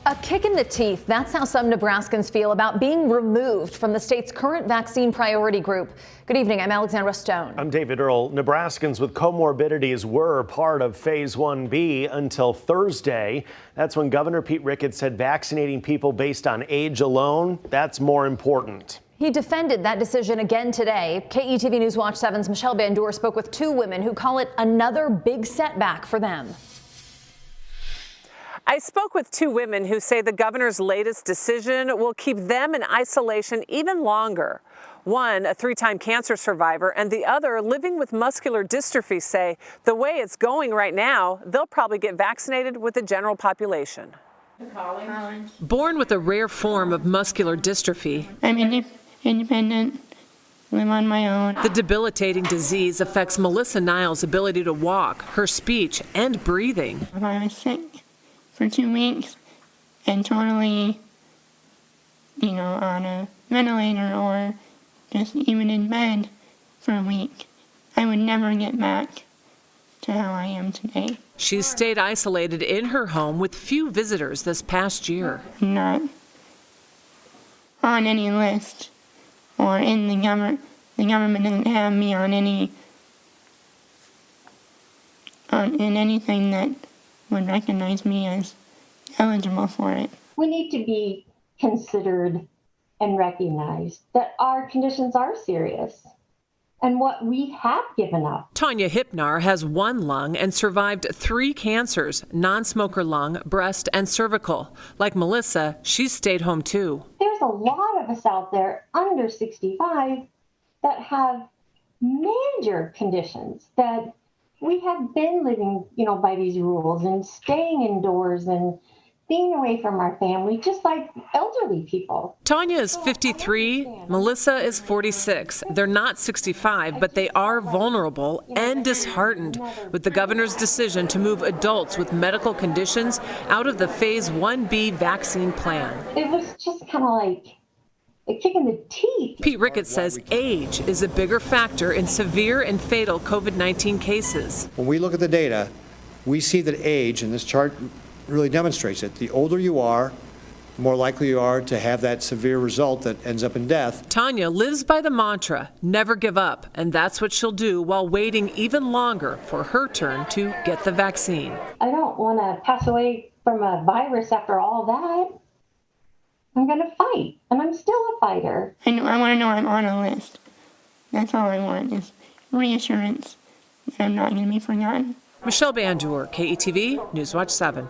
A kick in the teeth. That's how some Nebraskans feel about being removed from the state's current vaccine priority group. Good evening. I'm Alexandra Stone. I'm David Earl. Nebraskans with comorbidities were part of Phase 1B until Thursday. That's when Governor Pete Ricketts said vaccinating people based on age alone, that's more important. He defended that decision again today. KETV News Watch 7's Michelle Bandour spoke with two women who call it another big setback for them. I spoke with two women who say the governor's latest decision will keep them in isolation even longer. One, a three-time cancer survivor, and the other living with muscular dystrophy, say the way it's going right now, they'll probably get vaccinated with the general population. Born with a rare form of muscular dystrophy, I'm independent, live on my own. The debilitating disease affects Melissa Niles' ability to walk, her speech, and breathing. If I was sick for 2 weeks and totally, on a ventilator or just even in bed for a week, I would never get back to how I am today. She's stayed isolated in her home with few visitors this past year. I'm not on any list or in the government. The government doesn't have me on in anything that would recognize me as eligible for it. We need to be considered and recognized that our conditions are serious and what we have given up. Tanya Hypnar has one lung and survived 3 cancers, non-smoker lung, breast, and cervical. Like Melissa, she's stayed home too. There's a lot of us out there under 65 that have major conditions that we have been living, by these rules and staying indoors and being away from our family, just like elderly people. Tanya is 53, Melissa is 46. They're not 65, but they are vulnerable and disheartened with the governor's decision to move adults with medical conditions out of the Phase 1B vaccine plan. It was just kind of like a kick in the teeth. Pete Ricketts says age is a bigger factor in severe and fatal COVID-19 cases. When we look at the data, we see that age, and this chart really demonstrates it, the older you are, the more likely you are to have that severe result that ends up in death. Tanya lives by the mantra, never give up, and that's what she'll do while waiting even longer for her turn to get the vaccine. I don't want to pass away from a virus after all that. I'm going to fight, and I'm still a fighter. I want to know I'm on a list. That's all I want, is reassurance that I'm not going to be forgotten. Michelle Bandour, KETV, Newswatch 7.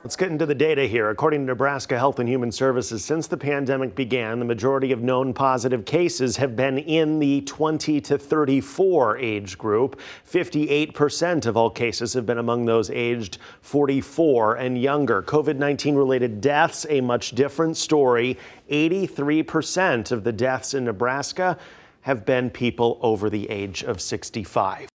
Let's get into the data here. According to Nebraska Health and Human Services, since the pandemic began, the majority of known positive cases have been in the 20 to 34 age group. 58% of all cases have been among those aged 44 and younger. COVID-19 related deaths, a much different story. 83% of the deaths in Nebraska have been people over the age of 65.